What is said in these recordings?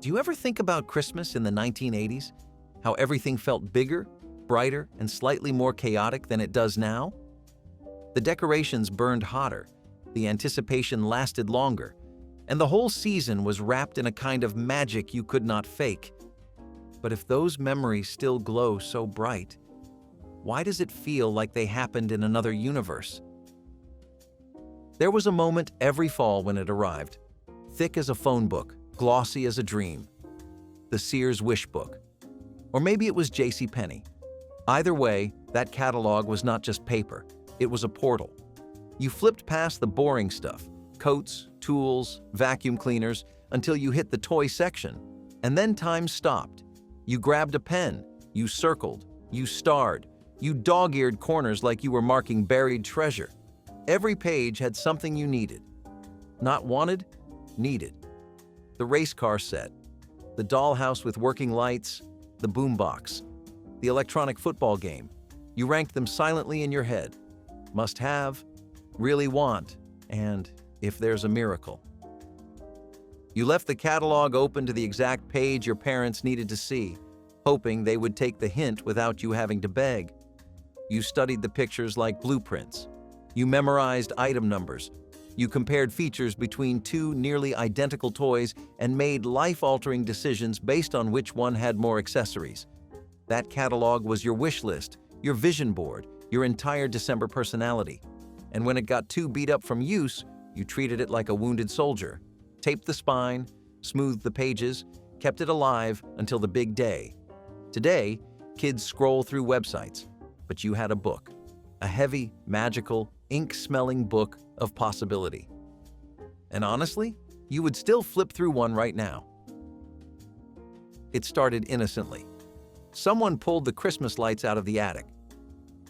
Do you ever think about Christmas in the 1980s? How everything felt bigger, brighter, and slightly more chaotic than it does now? The decorations burned hotter, the anticipation lasted longer, and the whole season was wrapped in a kind of magic you could not fake. But if those memories still glow so bright, why does it feel like they happened in another universe? There was a moment every fall when it arrived, thick as a phone book, glossy as a dream. The Sears Wish Book. Or maybe it was JCPenney. Either way, that catalog was not just paper, it was a portal. You flipped past the boring stuff, coats, tools, vacuum cleaners, until you hit the toy section. And then time stopped. You grabbed a pen, you circled, you starred, you dog-eared corners like you were marking buried treasure. Every page had something you needed. Not wanted, needed. The race car set, the dollhouse with working lights, the boombox, the electronic football game. You ranked them silently in your head. Must have, really want, and if there's a miracle. You left the catalog open to the exact page your parents needed to see, hoping they would take the hint without you having to beg. You studied the pictures like blueprints. You memorized item numbers. You compared features between two nearly identical toys and made life-altering decisions based on which one had more accessories. That catalog was your wish list, your vision board, your entire December personality. And when it got too beat up from use, you treated it like a wounded soldier. Taped the spine, smoothed the pages, kept it alive until the big day. Today, kids scroll through websites, but you had a book. A heavy, magical, ink-smelling book of possibility. And honestly, you would still flip through one right now. It started innocently. Someone pulled the Christmas lights out of the attic.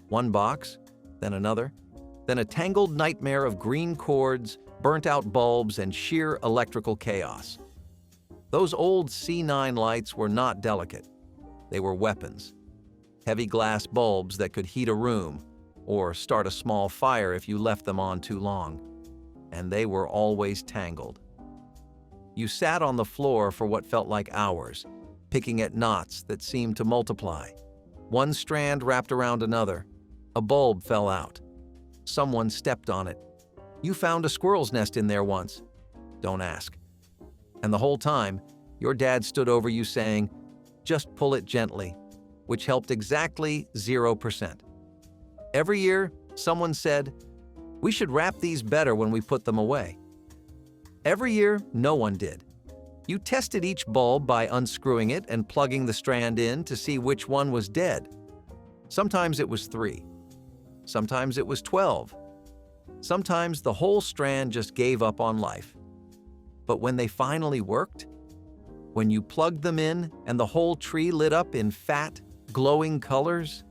One box, then another, then a tangled nightmare of green cords, burnt-out bulbs, and sheer electrical chaos. Those old C9 lights were not delicate. They were weapons. Heavy glass bulbs that could heat a room, or start a small fire if you left them on too long. And they were always tangled. You sat on the floor for what felt like hours, picking at knots that seemed to multiply. One strand wrapped around another. A bulb fell out. Someone stepped on it. You found a squirrel's nest in there once. Don't ask. And the whole time, your dad stood over you saying, "Just pull it gently," which helped exactly 0%. Every year, someone said, "We should wrap these better when we put them away." Every year, no one did. You tested each bulb by unscrewing it and plugging the strand in to see which one was dead. Sometimes it was 3. Sometimes it was 12. Sometimes the whole strand just gave up on life. But when they finally worked, when you plugged them in and the whole tree lit up in fat, glowing colors,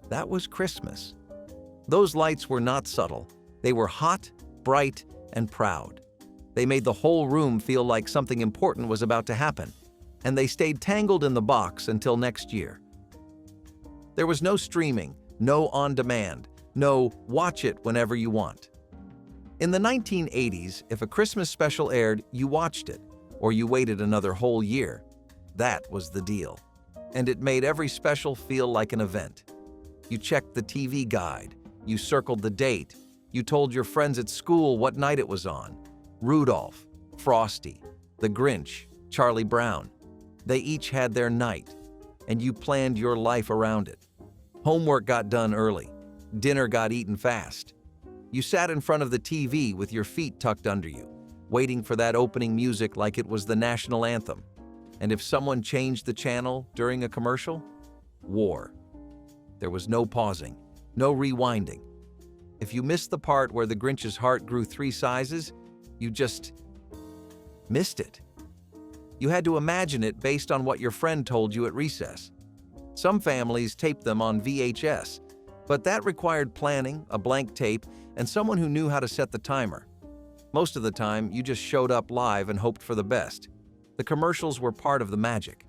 that was Christmas. Those lights were not subtle. They were hot, bright, and proud. They made the whole room feel like something important was about to happen, and they stayed tangled in the box until next year. There was no streaming, no on-demand, no watch it whenever you want. In the 1980s, if a Christmas special aired, you watched it, or you waited another whole year. That was the deal. And it made every special feel like an event. You checked the TV guide, you circled the date, you told your friends at school what night it was on. Rudolph, Frosty, The Grinch, Charlie Brown. They each had their night, and you planned your life around it. Homework got done early. Dinner got eaten fast. You sat in front of the TV with your feet tucked under you, waiting for that opening music like it was the national anthem. And if someone changed the channel during a commercial, war. There was no pausing, no rewinding. If you missed the part where the Grinch's heart grew 3 sizes, you just missed it. You had to imagine it based on what your friend told you at recess. Some families taped them on VHS, but that required planning, a blank tape, and someone who knew how to set the timer. Most of the time, you just showed up live and hoped for the best. The commercials were part of the magic.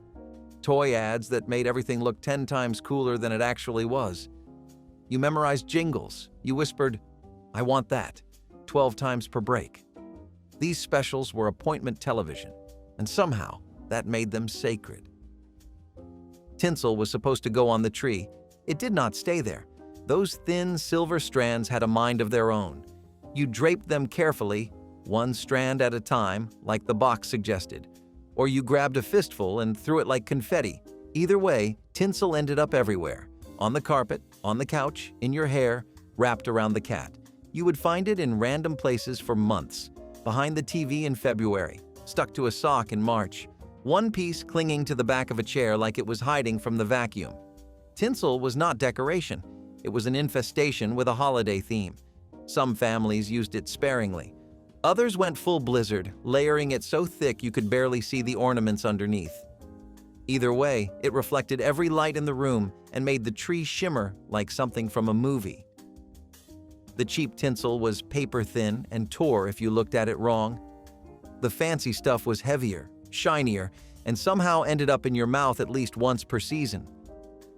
Toy ads that made everything look 10 times cooler than it actually was. You memorized jingles. You whispered, "I want that," 12 times per break. These specials were appointment television, and somehow, That made them sacred. Tinsel was supposed to go on the tree. It did not stay there. Those thin silver strands had a mind of their own. You draped them carefully, one strand at a time, like the box suggested, or you grabbed a fistful and threw it like confetti. Either way, tinsel ended up everywhere. On the carpet, on the couch, in your hair, wrapped around the cat. You would find it in random places for months. Behind the TV in February, stuck to a sock in March, one piece clinging to the back of a chair like it was hiding from the vacuum. Tinsel was not decoration. It was an infestation with a holiday theme. Some families used it sparingly. Others went full blizzard, layering it so thick you could barely see the ornaments underneath. Either way, it reflected every light in the room and made the tree shimmer like something from a movie. The cheap tinsel was paper-thin and tore if you looked at it wrong. The fancy stuff was heavier, shinier, and somehow ended up in your mouth at least once per season.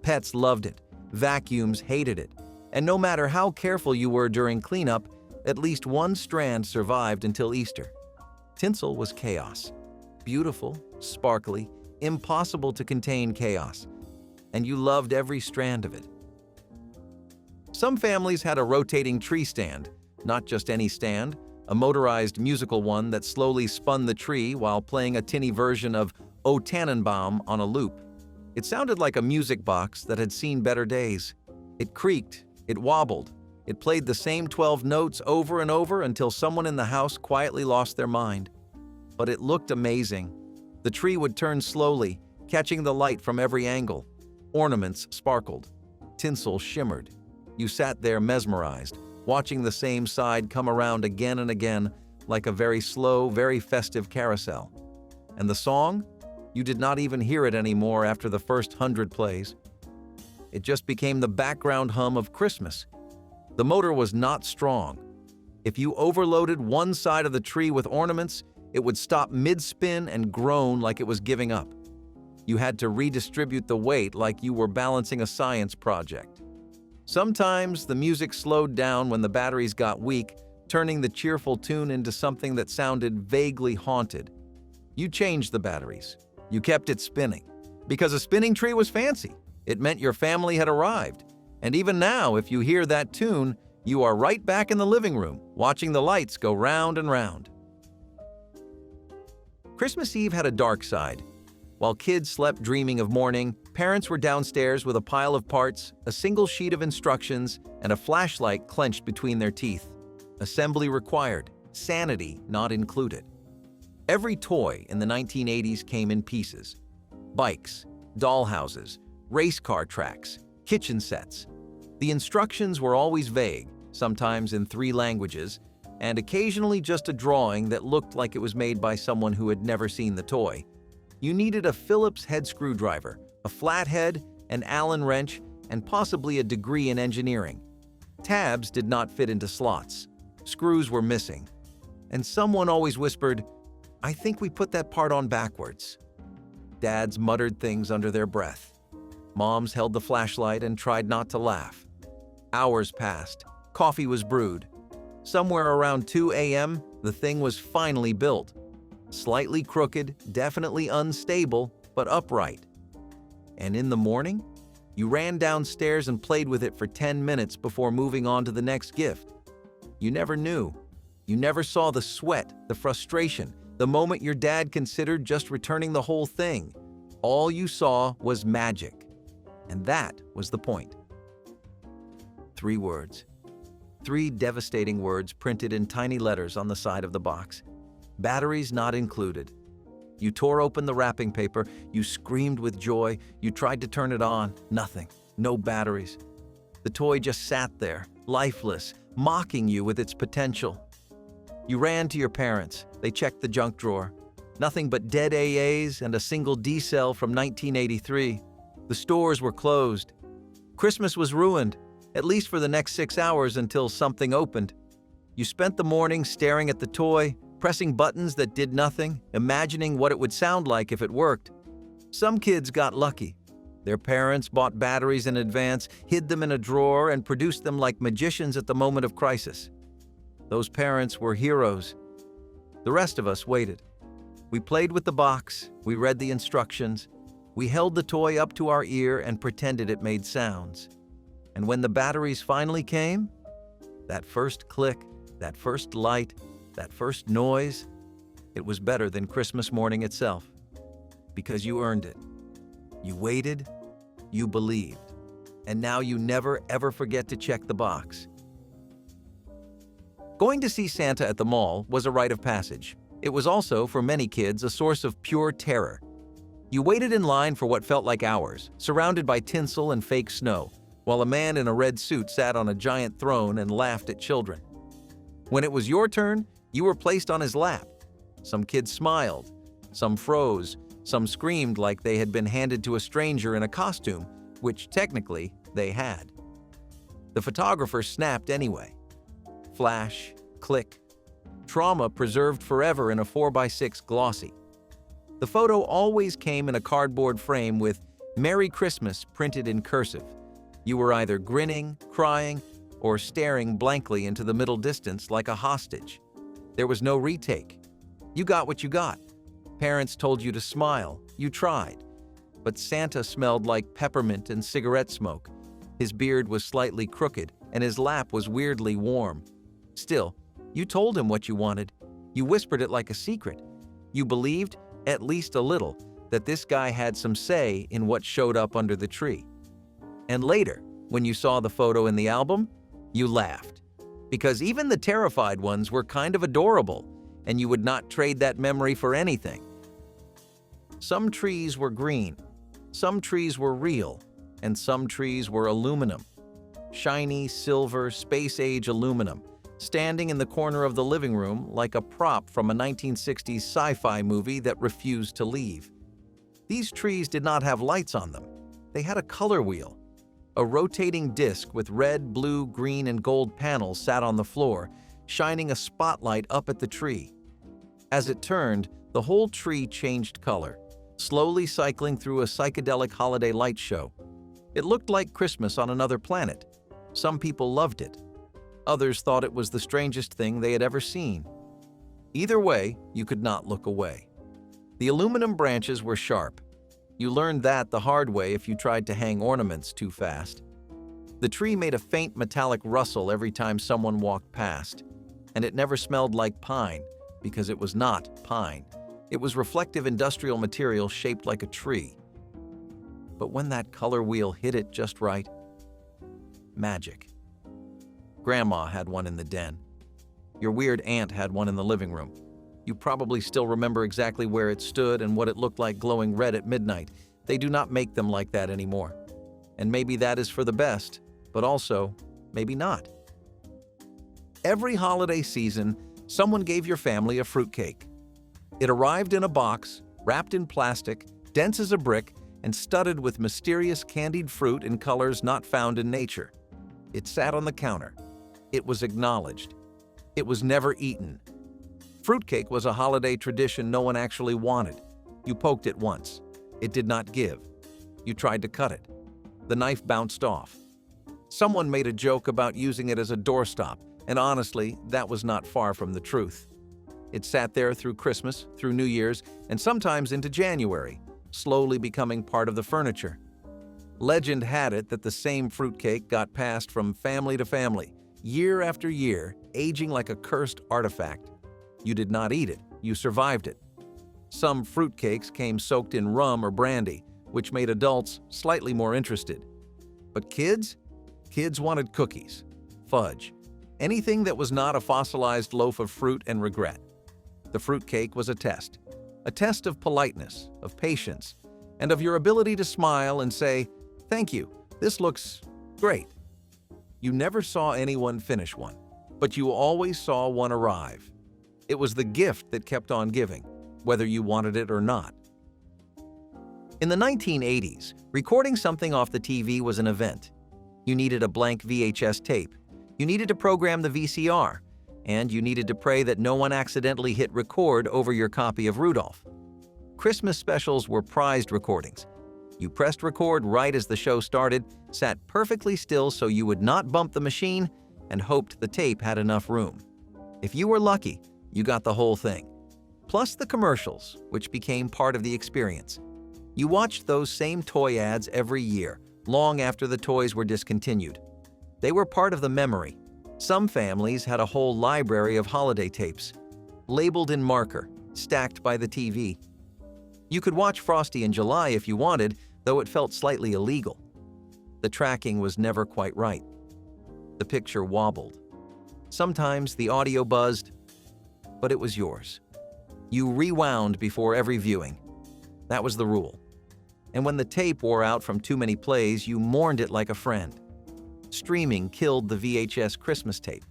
Pets loved it, vacuums hated it, and no matter how careful you were during cleanup, at least one strand survived until Easter. Tinsel was chaos. Beautiful, sparkly, impossible to contain chaos, and you loved every strand of it. Some families had a rotating tree stand, not just any stand, a motorized musical one that slowly spun the tree while playing a tinny version of O Tannenbaum on a loop. It sounded like a music box that had seen better days. It creaked, it wobbled, it played the same 12 notes over and over until someone in the house quietly lost their mind. But it looked amazing. The tree would turn slowly, catching the light from every angle. Ornaments sparkled. Tinsel shimmered. You sat there mesmerized, watching the same side come around again and again like a very slow, very festive carousel. And the song? You did not even hear it anymore after the first 100 plays. It just became the background hum of Christmas. The motor was not strong. If you overloaded one side of the tree with ornaments, it would stop mid-spin and groan like it was giving up. You had to redistribute the weight like you were balancing a science project. Sometimes the music slowed down when the batteries got weak, turning the cheerful tune into something that sounded vaguely haunted. You changed the batteries. You kept it spinning. Because a spinning tree was fancy. It meant your family had arrived. And even now, if you hear that tune, you are right back in the living room, watching the lights go round and round. Christmas Eve had a dark side. While kids slept dreaming of morning, parents were downstairs with a pile of parts, a single sheet of instructions, and a flashlight clenched between their teeth. Assembly required, sanity not included. Every toy in the 1980s came in pieces. Bikes, dollhouses, race car tracks, kitchen sets. The instructions were always vague, sometimes in 3 languages, and occasionally just a drawing that looked like it was made by someone who had never seen the toy. You needed a Phillips head screwdriver, a flathead, an Allen wrench, and possibly a degree in engineering. Tabs did not fit into slots. Screws were missing. And someone always whispered, "I think we put that part on backwards." Dads muttered things under their breath. Moms held the flashlight and tried not to laugh. Hours passed. Coffee was brewed. Somewhere around 2 a.m., the thing was finally built. Slightly crooked, definitely unstable, but upright. And in the morning, you ran downstairs and played with it for 10 minutes before moving on to the next gift. You never knew. You never saw the sweat, the frustration, the moment your dad considered just returning the whole thing. All you saw was magic. And that was the point. 3 words. 3 devastating words printed in tiny letters on the side of the box. Batteries not included. You tore open the wrapping paper, you screamed with joy, you tried to turn it on, nothing, no batteries. The toy just sat there, lifeless, mocking you with its potential. You ran to your parents, they checked the junk drawer. Nothing but dead AAs and a single D-cell from 1983. The stores were closed. Christmas was ruined, at least for the next 6 hours until something opened. You spent the morning staring at the toy, pressing buttons that did nothing, imagining what it would sound like if it worked. Some kids got lucky. Their parents bought batteries in advance, hid them in a drawer, and produced them like magicians at the moment of crisis. Those parents were heroes. The rest of us waited. We played with the box, we read the instructions, we held the toy up to our ear and pretended it made sounds. And when the batteries finally came, that first click, that first light, that first noise, it was better than Christmas morning itself. Because you earned it. You waited, you believed, and now you never ever forget to check the box. Going to see Santa at the mall was a rite of passage. It was also, for many kids, a source of pure terror. You waited in line for what felt like hours, surrounded by tinsel and fake snow, while a man in a red suit sat on a giant throne and laughed at children. When it was your turn, you were placed on his lap. Some kids smiled, some froze, some screamed like they had been handed to a stranger in a costume, which technically they had. The photographer snapped anyway. Flash, click. Trauma preserved forever in a 4x6 glossy. The photo always came in a cardboard frame with "Merry Christmas" printed in cursive. You were either grinning, crying, or staring blankly into the middle distance like a hostage. There was no retake. You got what you got. Parents told you to smile. You tried. But Santa smelled like peppermint and cigarette smoke. His beard was slightly crooked, and his lap was weirdly warm. Still, you told him what you wanted. You whispered it like a secret. You believed, at least a little, that this guy had some say in what showed up under the tree. And later, when you saw the photo in the album, you laughed. Because even the terrified ones were kind of adorable, and you would not trade that memory for anything. Some trees were green, some trees were real, and some trees were aluminum. Shiny, silver, space-age aluminum, standing in the corner of the living room like a prop from a 1960s sci-fi movie that refused to leave. These trees did not have lights on them. They had a color wheel. A rotating disc with red, blue, green, and gold panels sat on the floor, shining a spotlight up at the tree. As it turned, the whole tree changed color, slowly cycling through a psychedelic holiday light show. It looked like Christmas on another planet. Some people loved it. Others thought it was the strangest thing they had ever seen. Either way, you could not look away. The aluminum branches were sharp. You learned that the hard way if you tried to hang ornaments too fast. The tree made a faint metallic rustle every time someone walked past, and it never smelled like pine, because it was not pine. It was reflective industrial material shaped like a tree. But when that color wheel hit it just right, magic. Grandma had one in the den. Your weird aunt had one in the living room. You probably still remember exactly where it stood and what it looked like glowing red at midnight. They do not make them like that anymore. And maybe that is for the best, but also, maybe not. Every holiday season, someone gave your family a fruitcake. It arrived in a box, wrapped in plastic, dense as a brick, and studded with mysterious candied fruit in colors not found in nature. It sat on the counter. It was acknowledged. It was never eaten. Fruitcake was a holiday tradition no one actually wanted. You poked it once. It did not give. You tried to cut it. The knife bounced off. Someone made a joke about using it as a doorstop, and honestly, that was not far from the truth. It sat there through Christmas, through New Year's, and sometimes into January, slowly becoming part of the furniture. Legend had it that the same fruitcake got passed from family to family, year after year, aging like a cursed artifact. You did not eat it, you survived it. Some fruitcakes came soaked in rum or brandy, which made adults slightly more interested. But kids? Kids wanted cookies, fudge, anything that was not a fossilized loaf of fruit and regret. The fruitcake was a test of politeness, of patience, and of your ability to smile and say, "Thank you, this looks great." You never saw anyone finish one, but you always saw one arrive. It was the gift that kept on giving, whether you wanted it or not. In the 1980s, recording something off the TV was an event. You needed a blank VHS tape. You needed to program the VCR. And you needed to pray that no one accidentally hit record over your copy of Rudolph. Christmas specials were prized recordings. You pressed record right as the show started, sat perfectly still so you would not bump the machine, and hoped the tape had enough room. If you were lucky, you got the whole thing. plus the commercials, which became part of the experience. You watched those same toy ads every year, long after the toys were discontinued. They were part of the memory. Some families had a whole library of holiday tapes, labeled in marker, stacked by the TV. You could watch Frosty in July if you wanted, though it felt slightly illegal. The tracking was never quite right. The picture wobbled. Sometimes the audio buzzed, but it was yours. You rewound before every viewing. That was the rule. And when the tape wore out from too many plays, you mourned it like a friend. Streaming killed the VHS Christmas tape.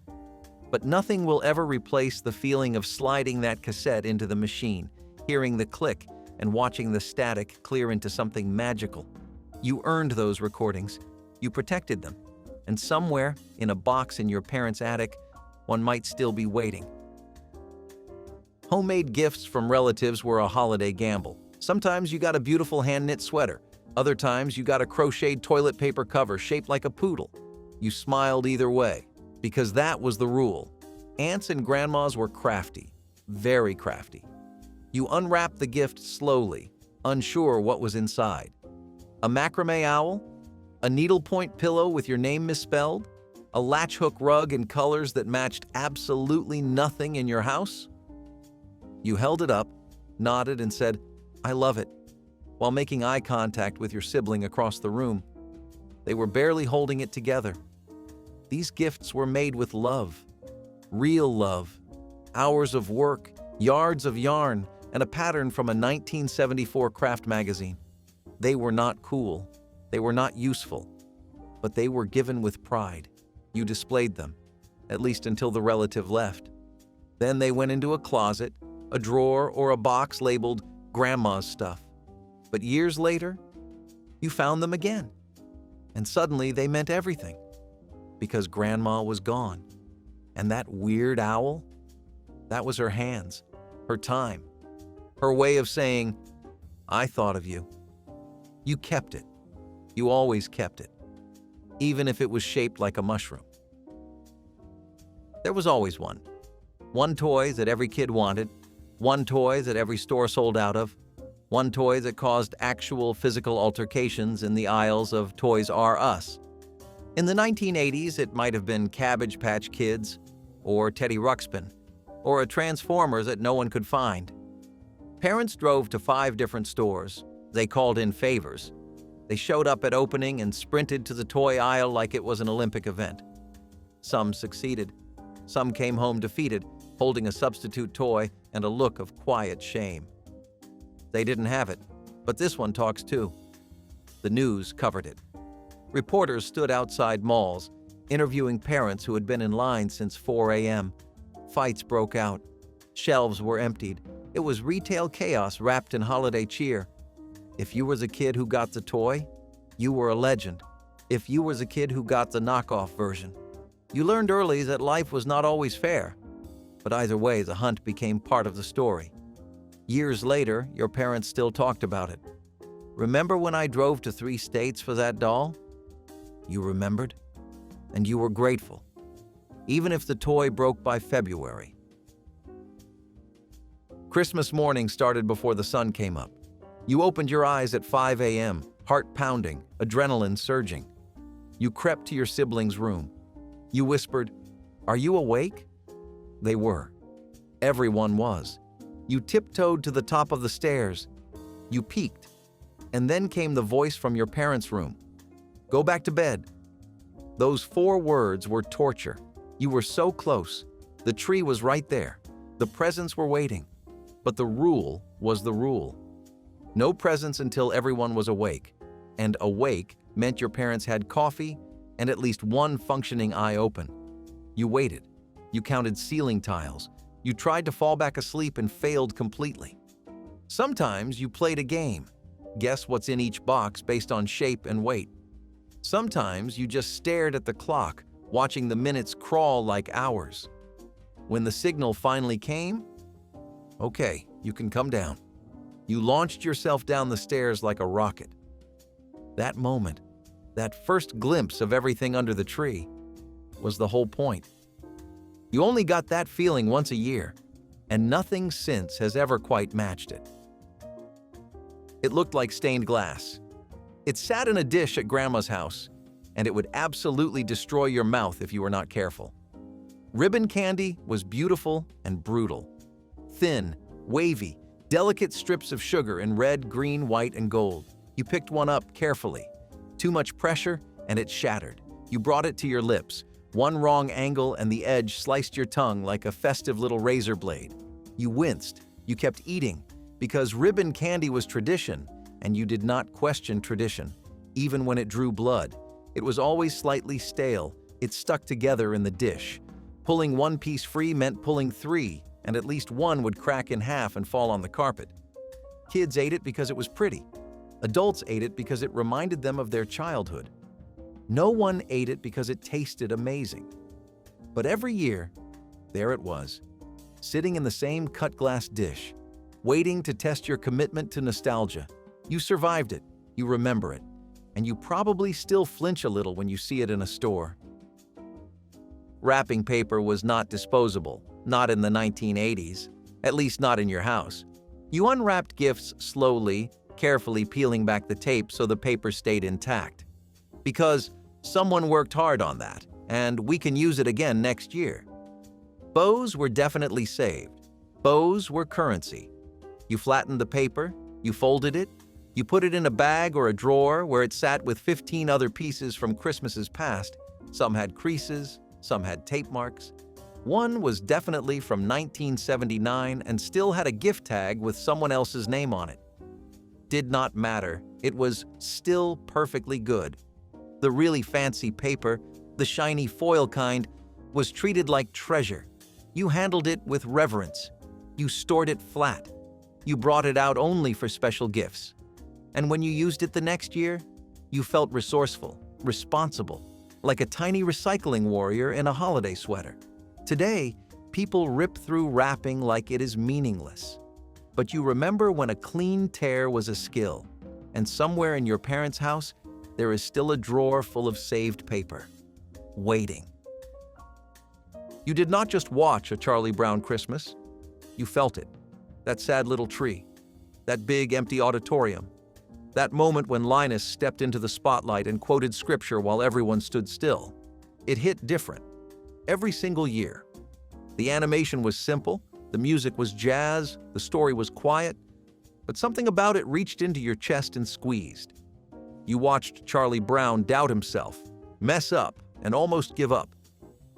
But nothing will ever replace the feeling of sliding that cassette into the machine, hearing the click, and watching the static clear into something magical. You earned those recordings. You protected them. And somewhere, in a box in your parents' attic, one might still be waiting. Homemade gifts from relatives were a holiday gamble. Sometimes you got a beautiful hand-knit sweater. Other times you got a crocheted toilet paper cover shaped like a poodle. You smiled either way, because that was the rule. Aunts and grandmas were crafty, very crafty. You unwrapped the gift slowly, unsure what was inside. A macrame owl? A needlepoint pillow with your name misspelled? A latch hook rug in colors that matched absolutely nothing in your house? You held it up, nodded, and said, "I love it," while making eye contact with your sibling across the room. They were barely holding it together. These gifts were made with love, real love, hours of work, yards of yarn, and a pattern from a 1974 craft magazine. They were not cool, they were not useful, but they were given with pride. You displayed them, at least until the relative left. Then they went into a closet, a drawer, or a box labeled Grandma's stuff. But years later, you found them again. And suddenly they meant everything, because Grandma was gone. And that weird owl, that was her hands, her time, her way of saying, "I thought of you." You kept it. You always kept it, even if it was shaped like a mushroom. There was always one. One toy that every kid wanted, one toy that every store sold out of, one toy that caused actual physical altercations in the aisles of Toys R Us. In the 1980s, it might have been Cabbage Patch Kids, or Teddy Ruxpin, or a Transformer that no one could find. Parents drove to 5 different stores. They called in favors. They showed up at opening and sprinted to the toy aisle like it was an Olympic event. Some succeeded. Some came home defeated, holding a substitute toy and a look of quiet shame. They didn't have it, but this one talks too. The news covered it. Reporters stood outside malls, interviewing parents who had been in line since 4 a.m. Fights broke out. Shelves were emptied. It was retail chaos wrapped in holiday cheer. If you were the kid who got the toy, you were a legend. If you were the kid who got the knockoff version, you learned early that life was not always fair. But either way, the hunt became part of the story. Years later, your parents still talked about it. "Remember when I drove to 3 states for that doll?" You remembered, and you were grateful, even if the toy broke by February. Christmas morning started before the sun came up. You opened your eyes at 5 a.m., heart pounding, adrenaline surging. You crept to your sibling's room. You whispered, "Are you awake?" They were. Everyone was. You tiptoed to the top of the stairs. You peeked. And then came the voice from your parents' room. "Go back to bed." Those 4 words were torture. You were so close. The tree was right there. The presents were waiting. But the rule was the rule. No presents until everyone was awake. And awake meant your parents had coffee and at least one functioning eye open. You waited. You counted ceiling tiles. You tried to fall back asleep and failed completely. Sometimes you played a game. Guess what's in each box based on shape and weight. Sometimes you just stared at the clock, watching the minutes crawl like hours. When the signal finally came, "Okay, you can come down." You launched yourself down the stairs like a rocket. That moment, that first glimpse of everything under the tree, was the whole point. You only got that feeling once a year. and nothing since has ever quite matched it. It looked like stained glass. It sat in a dish at Grandma's house, and it would absolutely destroy your mouth if you were not careful. Ribbon candy was beautiful and brutal. Thin, wavy, delicate strips of sugar in red, green, white, and gold. You picked one up carefully. Too much pressure, and it shattered. You brought it to your lips. One wrong angle and the edge sliced your tongue like a festive little razor blade. You winced. You kept eating, because ribbon candy was tradition, and you did not question tradition, even when it drew blood. It was always slightly stale. It stuck together in the dish. Pulling one piece free meant pulling three, and at least one would crack in half and fall on the carpet. Kids ate it because it was pretty. Adults ate it because it reminded them of their childhood. No one ate it because it tasted amazing. But every year, there it was, sitting in the same cut glass dish, waiting to test your commitment to nostalgia. You survived it, you remember it, and you probably still flinch a little when you see it in a store. Wrapping paper was not disposable, not in the 1980s, at least not in your house. You unwrapped gifts slowly, carefully peeling back the tape so the paper stayed intact. Because someone worked hard on that, and we can use it again next year. Bows were definitely saved. Bows were currency. You flattened the paper, you folded it, you put it in a bag or a drawer where it sat with 15 other pieces from Christmases past. Some had creases, some had tape marks. One was definitely from 1979 and still had a gift tag with someone else's name on it. Did not matter. It was still perfectly good. The really fancy paper, the shiny foil kind, was treated like treasure. You handled it with reverence. You stored it flat. You brought it out only for special gifts. And when you used it the next year, you felt resourceful, responsible, like a tiny recycling warrior in a holiday sweater. Today, people rip through wrapping like it is meaningless. But you remember when a clean tear was a skill, and somewhere in your parents' house, there is still a drawer full of saved paper, waiting. You did not just watch a Charlie Brown Christmas. You felt it. That sad little tree, that big empty auditorium, that moment when Linus stepped into the spotlight and quoted scripture while everyone stood still. It hit different. Every single year. The animation was simple, the music was jazz, the story was quiet, but something about it reached into your chest and squeezed. You watched Charlie Brown doubt himself, mess up, and almost give up.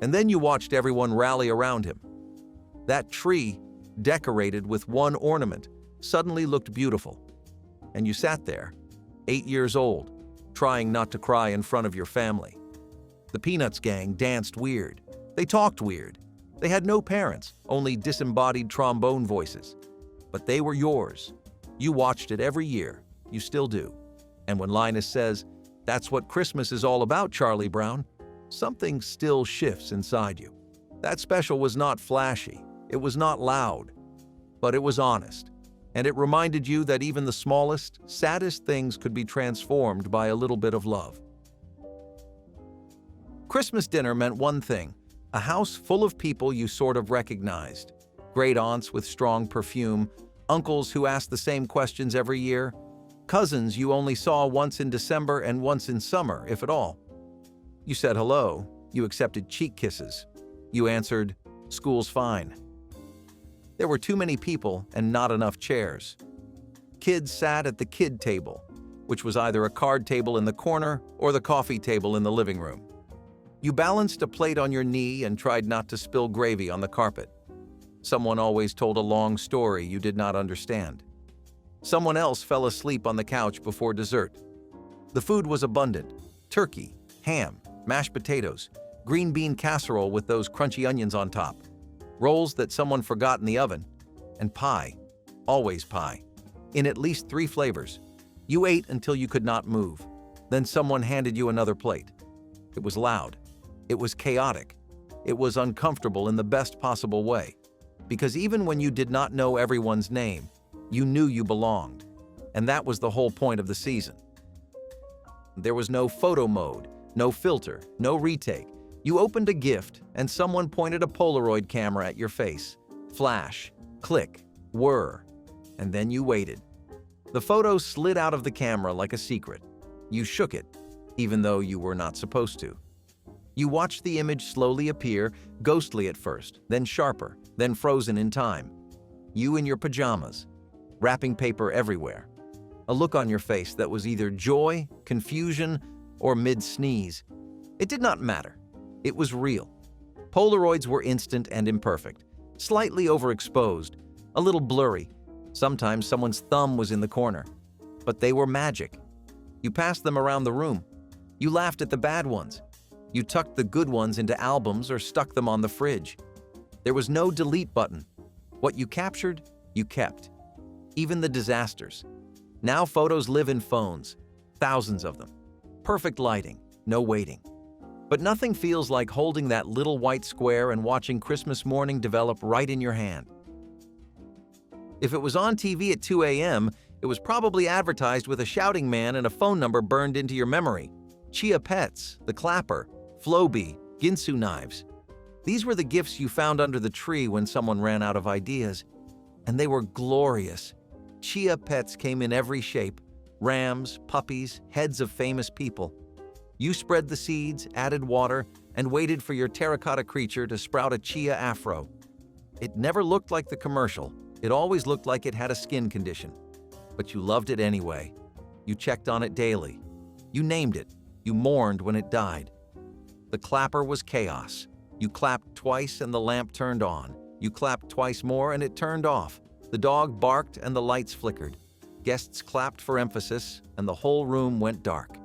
And then you watched everyone rally around him. That tree, decorated with one ornament, suddenly looked beautiful. And you sat there, 8 years old, trying not to cry in front of your family. The Peanuts gang danced weird. They talked weird. They had no parents, only disembodied trombone voices. But they were yours. You watched it every year. You still do. And when Linus says, "That's what Christmas is all about, Charlie Brown," something still shifts inside you. That special was not flashy. It was not loud. But it was honest. And it reminded you that even the smallest, saddest things could be transformed by a little bit of love. Christmas dinner meant one thing, a house full of people you sort of recognized. Great aunts with strong perfume, uncles who asked the same questions every year, cousins you only saw once in December and once in summer, if at all. You said hello, you accepted cheek kisses. You answered, "School's fine." There were too many people and not enough chairs. Kids sat at the kid table, which was either a card table in the corner or the coffee table in the living room. You balanced a plate on your knee and tried not to spill gravy on the carpet. Someone always told a long story you did not understand. Someone else fell asleep on the couch before dessert. The food was abundant: turkey, ham, mashed potatoes, green bean casserole with those crunchy onions on top, rolls that someone forgot in the oven, and pie, always pie, in at least 3 flavors. You ate until you could not move. Then someone handed you another plate. It was loud. It was chaotic. It was uncomfortable in the best possible way. Because even when you did not know everyone's name, you knew you belonged. And that was the whole point of the season. There was no photo mode, no filter, no retake. You opened a gift, and someone pointed a Polaroid camera at your face. Flash, Click, whir, and then you waited. The photo slid out of the camera like a secret. You shook it, even though you were not supposed to. You watched the image slowly appear, ghostly at first, then sharper, then frozen in time. You in your pajamas, wrapping paper everywhere. A look on your face that was either joy, confusion, or mid-sneeze. It did not matter. It was real. Polaroids were instant and imperfect, slightly overexposed, a little blurry. Sometimes someone's thumb was in the corner. But they were magic. You passed them around the room. You laughed at the bad ones. You tucked the good ones into albums or stuck them on the fridge. There was no delete button. What you captured, you kept. Even the disasters. Now photos live in phones, thousands of them. Perfect lighting, no waiting. But nothing feels like holding that little white square and watching Christmas morning develop right in your hand. If it was on TV at 2 a.m., it was probably advertised with a shouting man and a phone number burned into your memory. Chia Pets, The Clapper, Flowbee, Ginsu knives. These were the gifts you found under the tree when someone ran out of ideas. And they were glorious. Chia Pets came in every shape: rams, puppies, heads of famous people. You spread the seeds, added water, and waited for your terracotta creature to sprout a chia afro. It never looked like the commercial. It always looked like it had a skin condition. But you loved it anyway. You checked on it daily. You named it. You mourned when it died. The Clapper was chaos. You clapped twice and the lamp turned on. You clapped twice more and it turned off. The dog barked and the lights flickered. Guests clapped for emphasis and the whole room went dark.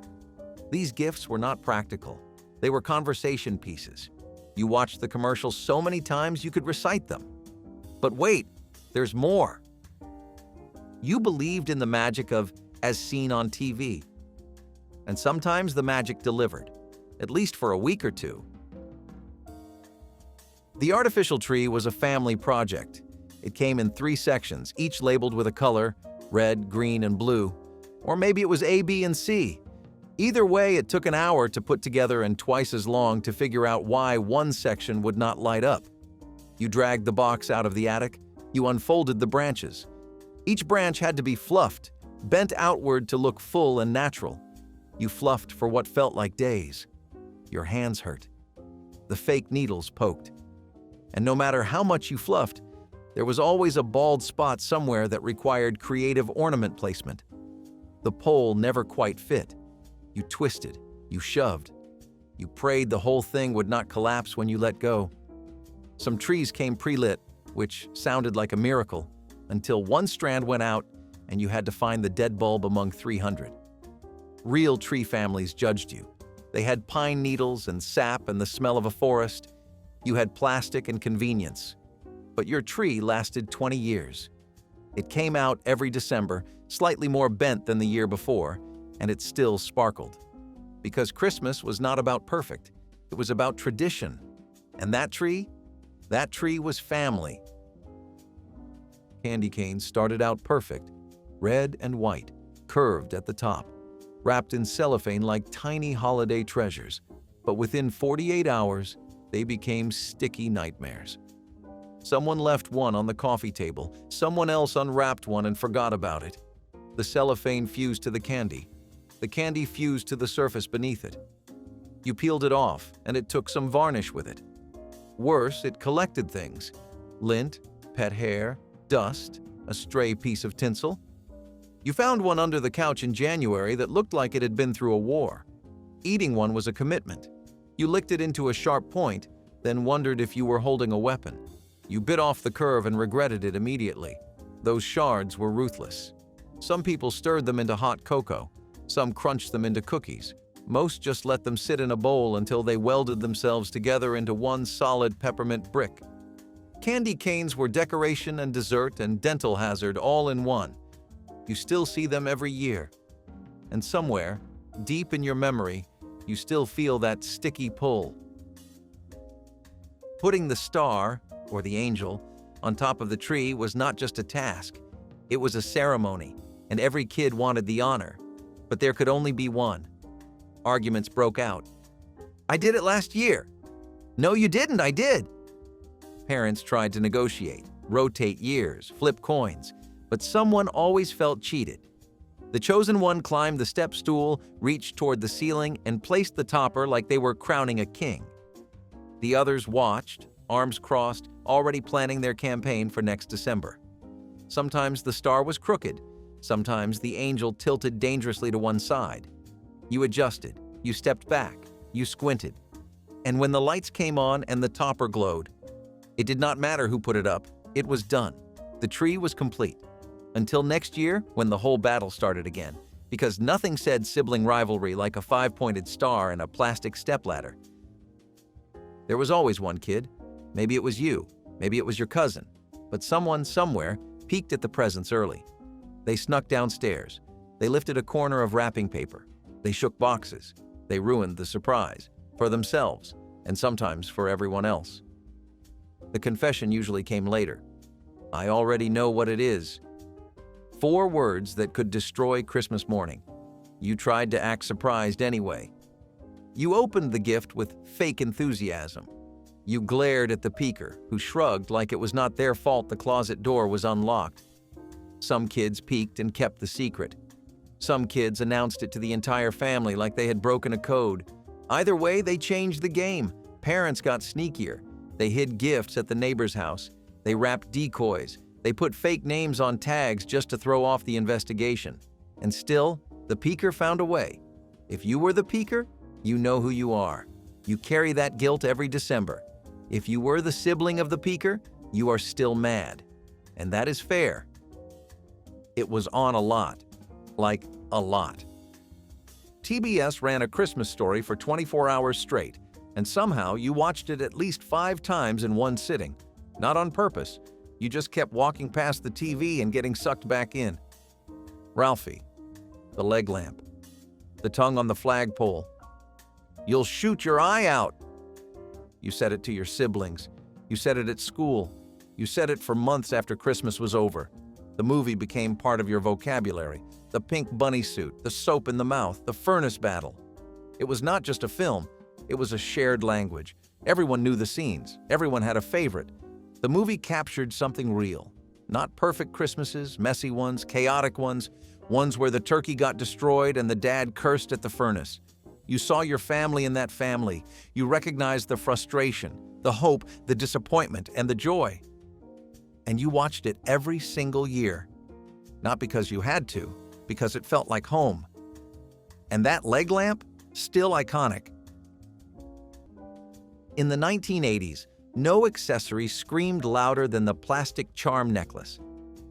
These gifts were not practical. They were conversation pieces. You watched the commercials so many times you could recite them. But wait, there's more. You believed in the magic of as seen on TV. And sometimes the magic delivered, at least for a week or two. The artificial tree was a family project. It came in 3 sections, each labeled with a color: red, green, and blue. Or maybe it was A, B, and C. Either way, it took an hour to put together and twice as long to figure out why one section would not light up. You dragged the box out of the attic. You unfolded the branches. Each branch had to be fluffed, bent outward to look full and natural. You fluffed for what felt like days. Your hands hurt. The fake needles poked. And no matter how much you fluffed, there was always a bald spot somewhere that required creative ornament placement. The pole never quite fit. You twisted, you shoved. You prayed the whole thing would not collapse when you let go. Some trees came pre-lit, which sounded like a miracle, until one strand went out and you had to find the dead bulb among 300. Real tree families judged you. They had pine needles and sap and the smell of a forest. You had plastic and convenience. But your tree lasted 20 years. It came out every December, slightly more bent than the year before, and it still sparkled. Because Christmas was not about perfect. It was about tradition. And that tree was family. Candy canes started out perfect, red and white, curved at the top, wrapped in cellophane like tiny holiday treasures. But within 48 hours, they became sticky nightmares. Someone left one on the coffee table. Someone else unwrapped one and forgot about it. The cellophane fused to the candy. The candy fused to the surface beneath it. You peeled it off, and it took some varnish with it. Worse, it collected things: lint, pet hair, dust, a stray piece of tinsel. You found one under the couch in January that looked like it had been through a war. Eating one was a commitment. You licked it into a sharp point, then wondered if you were holding a weapon. You bit off the curve and regretted it immediately. Those shards were ruthless. Some people stirred them into hot cocoa. Some crunched them into cookies. Most just let them sit in a bowl until they welded themselves together into one solid peppermint brick. Candy canes were decoration and dessert and dental hazard all in one. You still see them every year. And somewhere, deep in your memory, you still feel that sticky pull. Putting the star, or the angel, on top of the tree was not just a task. It was a ceremony, and every kid wanted the honor. But there could only be one. Arguments broke out. "I did it last year." "No, you didn't, I did." Parents tried to negotiate. rotate years, flip coins, but someone always felt cheated. The chosen one climbed the step stool, reached toward the ceiling, and placed the topper like they were crowning a king. The others watched, arms crossed, already planning their campaign for next December. Sometimes the star was crooked. Sometimes the angel tilted dangerously to one side. You adjusted, you stepped back, you squinted. And when the lights came on and the topper glowed, it did not matter who put it up, it was done. The tree was complete. Until next year, when the whole battle started again, because nothing said sibling rivalry like a 5-pointed star and a plastic stepladder. There was always one kid. Maybe it was you, maybe it was your cousin, but someone somewhere peeked at the presents early. They snuck downstairs. They lifted a corner of wrapping paper. They shook boxes. They ruined the surprise, for themselves, and sometimes for everyone else. The confession usually came later. I already know what it is. 4 words that could destroy Christmas morning. You tried to act surprised anyway. You opened the gift with fake enthusiasm. You glared at the peeker, who shrugged like it was not their fault the closet door was unlocked. Some kids peeked and kept the secret. Some kids announced it to the entire family like they had broken a code. Either way, they changed the game. Parents got sneakier. They hid gifts at the neighbor's house. They wrapped decoys. They put fake names on tags just to throw off the investigation. And still, the peeker found a way. If you were the peeker, you know who you are. You carry that guilt every December. If you were the sibling of the peeker, you are still mad. And that is fair. It was on a lot. Like, a lot. TBS ran A Christmas Story for 24 hours straight, and somehow you watched it at least 5 times in one sitting. Not on purpose. You just kept walking past the TV and getting sucked back in. Ralphie. The leg lamp. The tongue on the flagpole. You'll shoot your eye out. You said it to your siblings. You said it at school. You said it for months after Christmas was over. The movie became part of your vocabulary. The pink bunny suit, the soap in the mouth, the furnace battle. It was not just a film. It was a shared language. Everyone knew the scenes. Everyone had a favorite. The movie captured something real. Not perfect Christmases, messy ones, chaotic ones, ones where the turkey got destroyed and the dad cursed at the furnace. You saw your family in that family. You recognized the frustration, the hope, the disappointment, and the joy. And you watched it every single year. Not because you had to, because it felt like home. And that leg lamp? Still iconic. In the 1980s, no accessory screamed louder than the plastic charm necklace.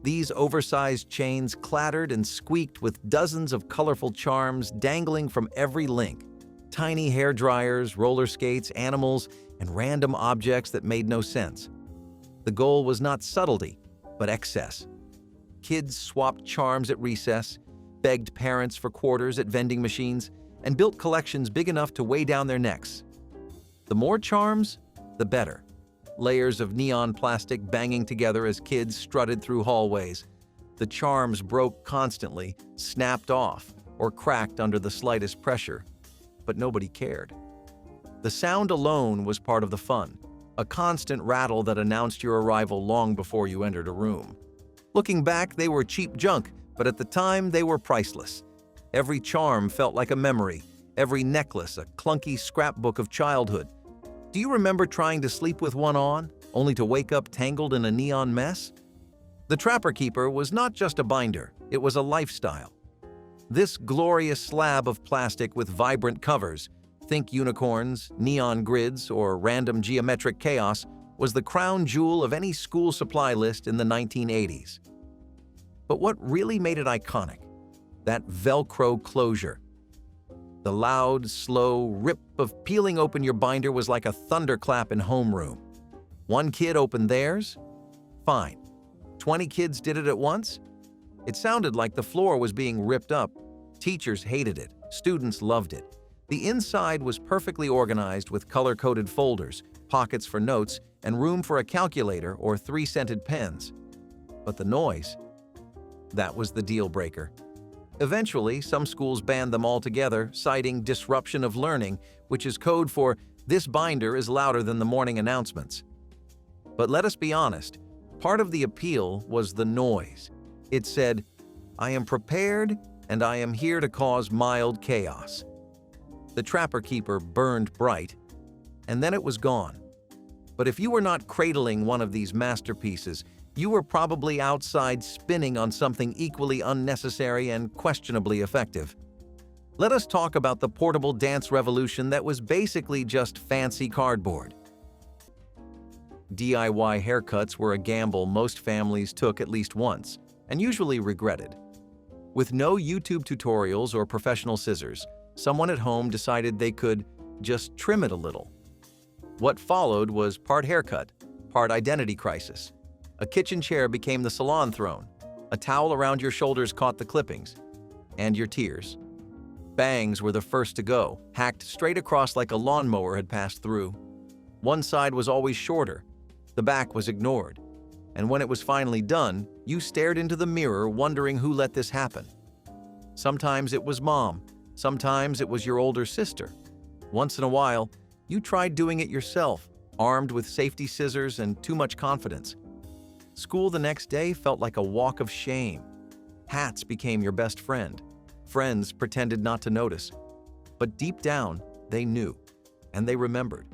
These oversized chains clattered and squeaked with dozens of colorful charms dangling from every link. Tiny hair dryers, roller skates, animals, and random objects that made no sense. The goal was not subtlety, but excess. Kids swapped charms at recess, begged parents for quarters at vending machines, and built collections big enough to weigh down their necks. The more charms, the better. Layers of neon plastic banging together as kids strutted through hallways. The charms broke constantly, snapped off, or cracked under the slightest pressure. But nobody cared. The sound alone was part of the fun, a constant rattle that announced your arrival long before you entered a room. Looking back, they were cheap junk, but at the time they were priceless. Every charm felt like a memory, every necklace a clunky scrapbook of childhood. Do you remember trying to sleep with one on, only to wake up tangled in a neon mess? The Trapper Keeper was not just a binder, it was a lifestyle. This glorious slab of plastic with vibrant covers, think unicorns, neon grids, or random geometric chaos, was the crown jewel of any school supply list in the 1980s. But what really made it iconic? That Velcro closure. The loud, slow rip of peeling open your binder was like a thunderclap in homeroom. One kid opened theirs? Fine. 20 kids did it at once? It sounded like the floor was being ripped up. Teachers hated it. Students loved it. The inside was perfectly organized with color-coded folders, pockets for notes, and room for a calculator or 3-scented pens. But the noise? That was the deal breaker. Eventually, some schools banned them altogether, citing disruption of learning, which is code for "this binder is louder than the morning announcements." But let us be honest, Part of the appeal was the noise. It said, "I am prepared and I am here to cause mild chaos." The Trapper Keeper burned bright, and then it was gone. But if you were not cradling one of these masterpieces, you were probably outside spinning on something equally unnecessary and questionably effective. Let us talk about the portable dance revolution that was basically just fancy cardboard. DIY haircuts were a gamble most families took at least once, and usually regretted. With no YouTube tutorials or professional scissors, someone at home decided they could just trim it a little. What followed was part haircut, part identity crisis. A kitchen chair became the salon throne, a towel around your shoulders caught the clippings, and your tears. Bangs were the first to go, hacked straight across like a lawnmower had passed through. One side was always shorter, the back was ignored, and when it was finally done, you stared into the mirror wondering who let this happen. Sometimes it was mom, sometimes it was your older sister. Once in a while, you tried doing it yourself, armed with safety scissors and too much confidence. School the next day felt like a walk of shame. Hats became your best friend. Friends pretended not to notice. But deep down, they knew, and they remembered.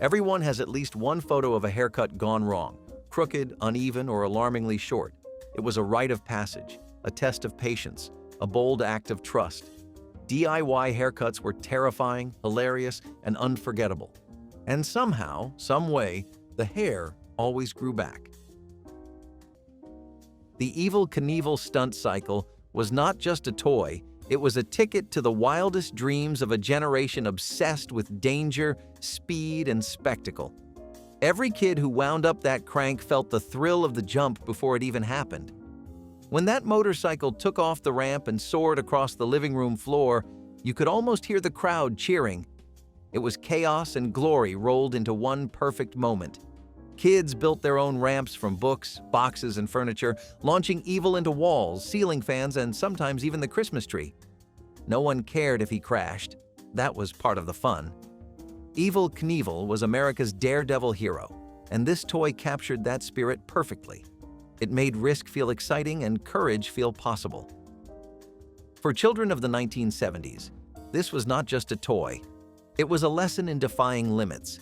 Everyone has at least one photo of a haircut gone wrong, crooked, uneven, or alarmingly short. It was a rite of passage, a test of patience, a bold act of trust. DIY haircuts were terrifying, hilarious, and unforgettable. And somehow, some way, the hair always grew back. The Evel Knievel stunt cycle was not just a toy, it was a ticket to the wildest dreams of a generation obsessed with danger, speed, and spectacle. Every kid who wound up that crank felt the thrill of the jump before it even happened. When that motorcycle took off the ramp and soared across the living room floor, you could almost hear the crowd cheering. It was chaos and glory rolled into one perfect moment. Kids built their own ramps from books, boxes, and furniture, launching Evel into walls, ceiling fans, and sometimes even the Christmas tree. No one cared if he crashed. That was part of the fun. Evel Knievel was America's daredevil hero, and this toy captured that spirit perfectly. It made risk feel exciting and courage feel possible. For children of the 1970s, this was not just a toy. It was a lesson in defying limits.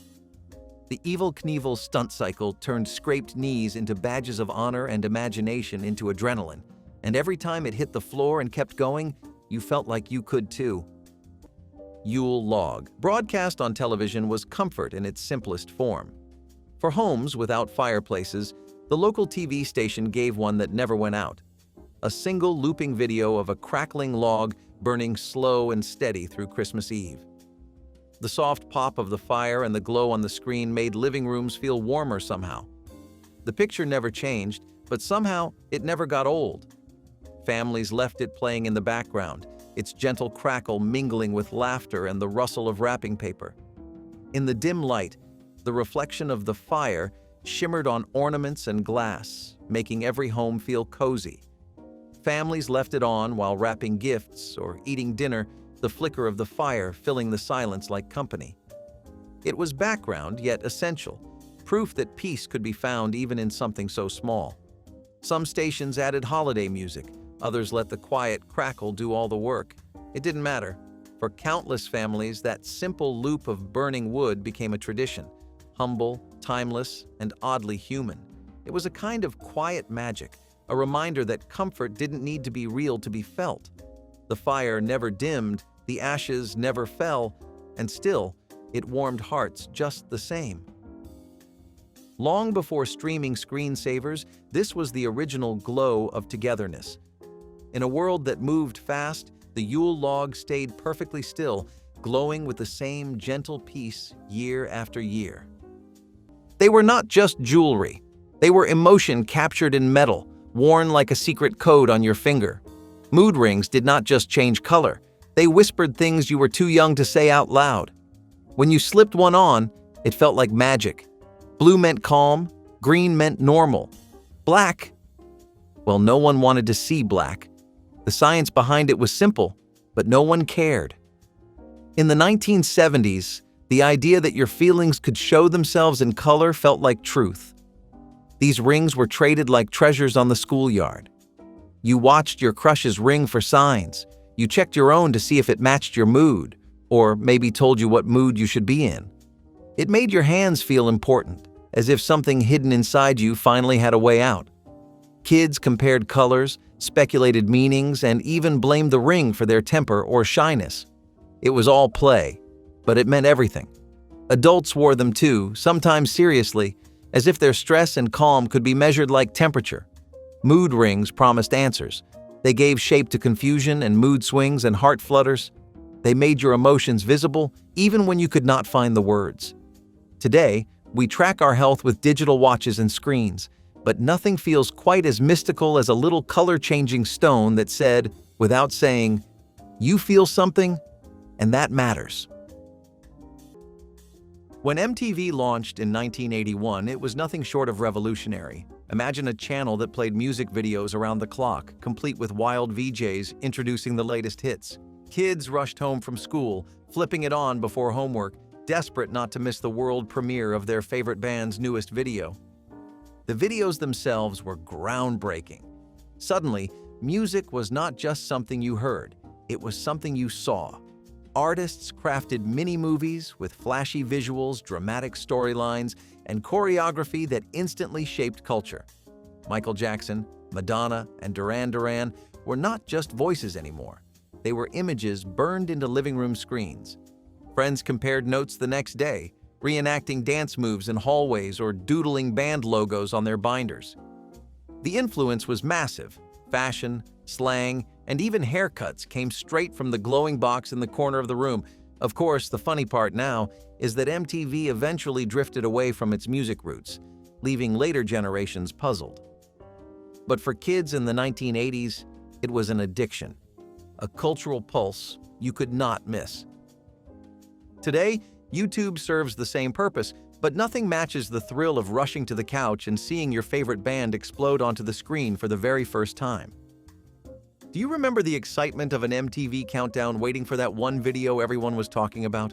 The Evel Knievel stunt cycle turned scraped knees into badges of honor and imagination into adrenaline, and every time it hit the floor and kept going, you felt like you could too. Yule log. Broadcast on television was comfort in its simplest form. For homes without fireplaces, the local TV station gave one that never went out. A single looping video of a crackling log burning slow and steady through Christmas Eve. The soft pop of the fire and the glow on the screen made living rooms feel warmer somehow. The picture never changed, but somehow it never got old. Families left it playing in the background, its gentle crackle mingling with laughter and the rustle of wrapping paper. In the dim light, the reflection of the fire shimmered on ornaments and glass, making every home feel cozy. Families left it on while wrapping gifts or eating dinner, the flicker of the fire filling the silence like company. It was background, yet essential, proof that peace could be found even in something so small. Some stations added holiday music, others let the quiet crackle do all the work. It didn't matter. For countless families, that simple loop of burning wood became a tradition, humble, timeless, and oddly human. It was a kind of quiet magic, a reminder that comfort didn't need to be real to be felt. The fire never dimmed, the ashes never fell, and still, it warmed hearts just the same. Long before streaming screensavers, this was the original glow of togetherness. In a world that moved fast, the Yule log stayed perfectly still, glowing with the same gentle peace year after year. They were not just jewelry. They were emotion captured in metal, worn like a secret code on your finger. Mood rings did not just change color. They whispered things you were too young to say out loud. When you slipped one on, it felt like magic. Blue meant calm, green meant normal. Black, well, no one wanted to see black. The science behind it was simple, but no one cared. In the 1970s, the idea that your feelings could show themselves in color felt like truth. These rings were traded like treasures on the schoolyard. You watched your crush's ring for signs. You checked your own to see if it matched your mood, or maybe told you what mood you should be in. It made your hands feel important, as if something hidden inside you finally had a way out. Kids compared colors, speculated meanings, and even blamed the ring for their temper or shyness. It was all play, but it meant everything. Adults wore them too, sometimes seriously, as if their stress and calm could be measured like temperature. Mood rings promised answers. They gave shape to confusion and mood swings and heart flutters. They made your emotions visible even when you could not find the words. Today, we track our health with digital watches and screens, but nothing feels quite as mystical as a little color-changing stone that said, without saying, "You feel something, and that matters." When MTV launched in 1981, it was nothing short of revolutionary. Imagine a channel that played music videos around the clock, complete with wild VJs introducing the latest hits. Kids rushed home from school, flipping it on before homework, desperate not to miss the world premiere of their favorite band's newest video. The videos themselves were groundbreaking. Suddenly, music was not just something you heard, it was something you saw. Artists crafted mini-movies with flashy visuals, dramatic storylines, and choreography that instantly shaped culture. Michael Jackson, Madonna, and Duran Duran were not just voices anymore. They were images burned into living room screens. Friends compared notes the next day, reenacting dance moves in hallways or doodling band logos on their binders. The influence was massive. Fashion, slang, and even haircuts came straight from the glowing box in the corner of the room. Of course, the funny part now is that MTV eventually drifted away from its music roots, leaving later generations puzzled. But for kids in the 1980s, it was an addiction, a cultural pulse you could not miss. Today, YouTube serves the same purpose, but nothing matches the thrill of rushing to the couch and seeing your favorite band explode onto the screen for the very first time. Do you remember the excitement of an MTV countdown waiting for that one video everyone was talking about?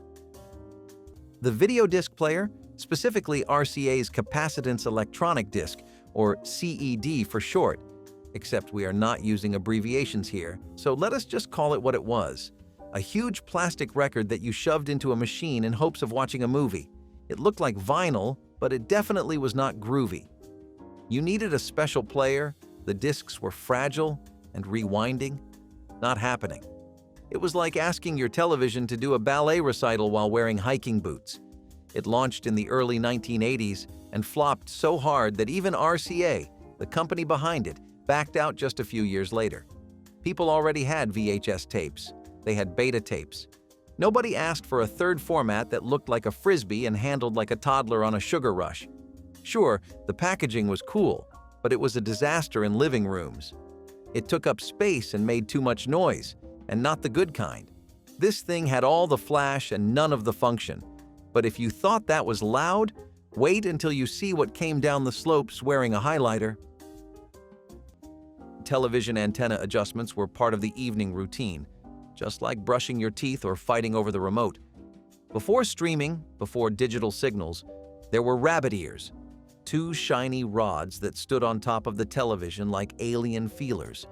The video disc player, specifically RCA's capacitance electronic disc, or CED for short, except we are not using abbreviations here, so let us just call it what it was. A huge plastic record that you shoved into a machine in hopes of watching a movie. It looked like vinyl, but it definitely was not groovy. You needed a special player, the discs were fragile, and rewinding? Not happening. It was like asking your television to do a ballet recital while wearing hiking boots. It launched in the early 1980s and flopped so hard that even RCA, the company behind it, backed out just a few years later. People already had VHS tapes. They had beta tapes. Nobody asked for a third format that looked like a frisbee and handled like a toddler on a sugar rush. Sure, the packaging was cool, but it was a disaster in living rooms. It took up space and made too much noise, and not the good kind. This thing had all the flash and none of the function. But if you thought that was loud, wait until you see what came down the slopes wearing a highlighter. Television antenna adjustments were part of the evening routine, just like brushing your teeth or fighting over the remote. Before streaming, before digital signals, there were rabbit ears, two shiny rods that stood on top of the television like alien feelers.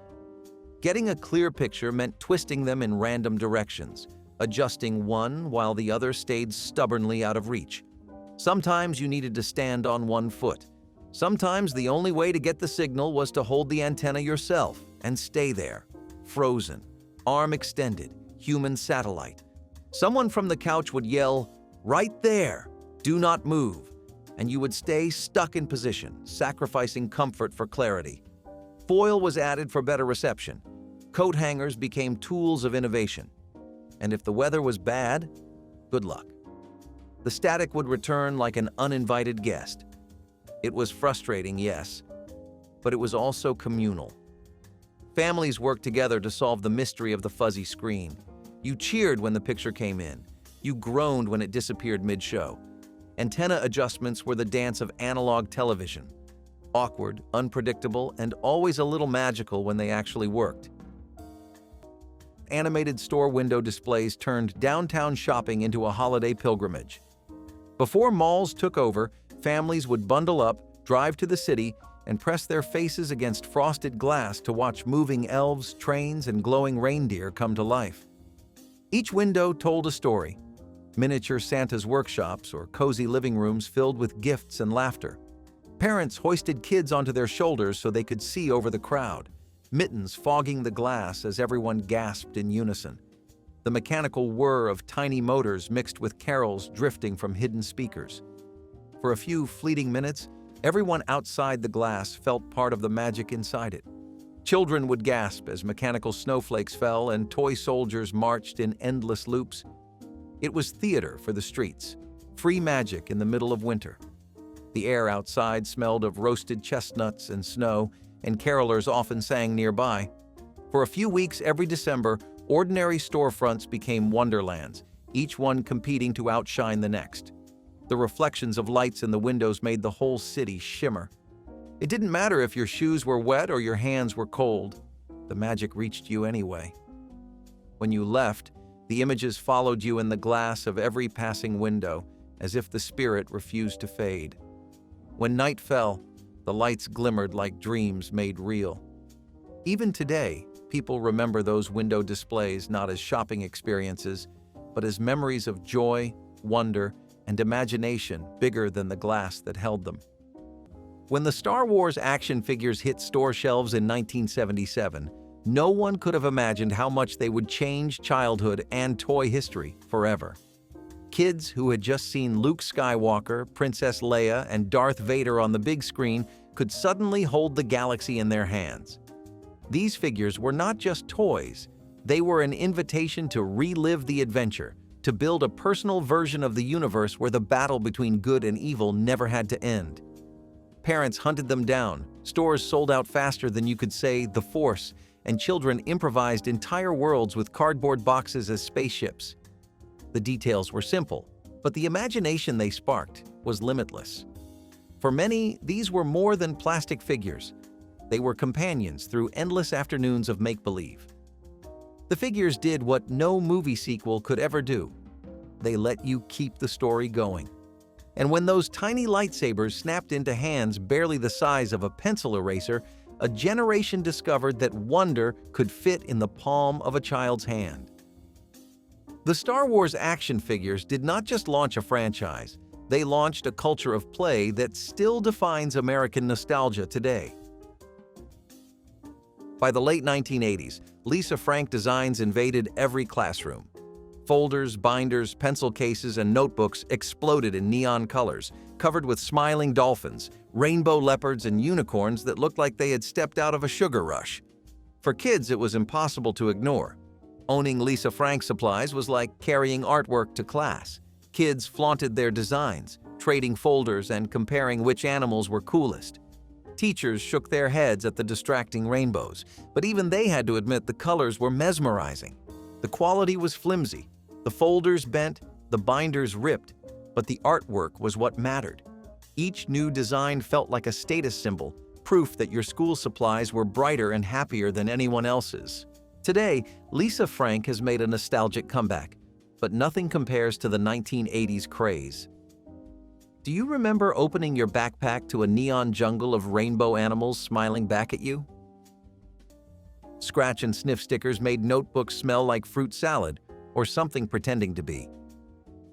Getting a clear picture meant twisting them in random directions, adjusting one while the other stayed stubbornly out of reach. Sometimes you needed to stand on one foot. Sometimes the only way to get the signal was to hold the antenna yourself and stay there, frozen, arm extended, human satellite. Someone from the couch would yell, "Right there, do not move," and you would stay stuck in position, sacrificing comfort for clarity. Foil was added for better reception. Coat hangers became tools of innovation. And if the weather was bad, good luck. The static would return like an uninvited guest. It was frustrating, yes, but it was also communal. Families worked together to solve the mystery of the fuzzy screen. You cheered when the picture came in. You groaned when it disappeared mid-show. Antenna adjustments were the dance of analog television. Awkward, unpredictable, and always a little magical when they actually worked. Animated store window displays turned downtown shopping into a holiday pilgrimage. Before malls took over, families would bundle up, drive to the city, and press their faces against frosted glass to watch moving elves, trains, and glowing reindeer come to life. Each window told a story: miniature Santa's workshops or cozy living rooms filled with gifts and laughter. Parents hoisted kids onto their shoulders so they could see over the crowd, mittens fogging the glass as everyone gasped in unison. The mechanical whir of tiny motors mixed with carols drifting from hidden speakers. For a few fleeting minutes, everyone outside the glass felt part of the magic inside it. Children would gasp as mechanical snowflakes fell and toy soldiers marched in endless loops. It was theater for the streets, free magic in the middle of winter. The air outside smelled of roasted chestnuts and snow, and carolers often sang nearby. For a few weeks every December, ordinary storefronts became wonderlands, each one competing to outshine the next. The reflections of lights in the windows made the whole city shimmer. It didn't matter if your shoes were wet or your hands were cold. The magic reached you anyway. When you left, the images followed you in the glass of every passing window, as if the spirit refused to fade. When night fell, the lights glimmered like dreams made real. Even today, people remember those window displays not as shopping experiences, but as memories of joy, wonder, and imagination bigger than the glass that held them. When the Star Wars action figures hit store shelves in 1977, no one could have imagined how much they would change childhood and toy history forever. Kids who had just seen Luke Skywalker, Princess Leia, and Darth Vader on the big screen could suddenly hold the galaxy in their hands. These figures were not just toys, they were an invitation to relive the adventure, to build a personal version of the universe where the battle between good and evil never had to end. Parents hunted them down, stores sold out faster than you could say "the Force," and children improvised entire worlds with cardboard boxes as spaceships. The details were simple, but the imagination they sparked was limitless. For many, these were more than plastic figures. They were companions through endless afternoons of make-believe. The figures did what no movie sequel could ever do. They let you keep the story going. And when those tiny lightsabers snapped into hands barely the size of a pencil eraser, a generation discovered that wonder could fit in the palm of a child's hand. The Star Wars action figures did not just launch a franchise, they launched a culture of play that still defines American nostalgia today. By the late 1980s, Lisa Frank designs invaded every classroom. Folders, binders, pencil cases, and notebooks exploded in neon colors, covered with smiling dolphins, rainbow leopards, and unicorns that looked like they had stepped out of a sugar rush. For kids, it was impossible to ignore. Owning Lisa Frank supplies was like carrying artwork to class. Kids flaunted their designs, trading folders and comparing which animals were coolest. Teachers shook their heads at the distracting rainbows, but even they had to admit the colors were mesmerizing. The quality was flimsy, the folders bent, the binders ripped, but the artwork was what mattered. Each new design felt like a status symbol, proof that your school supplies were brighter and happier than anyone else's. Today, Lisa Frank has made a nostalgic comeback, but nothing compares to the 1980s craze. Do you remember opening your backpack to a neon jungle of rainbow animals smiling back at you? Scratch and sniff stickers made notebooks smell like fruit salad, or something pretending to be.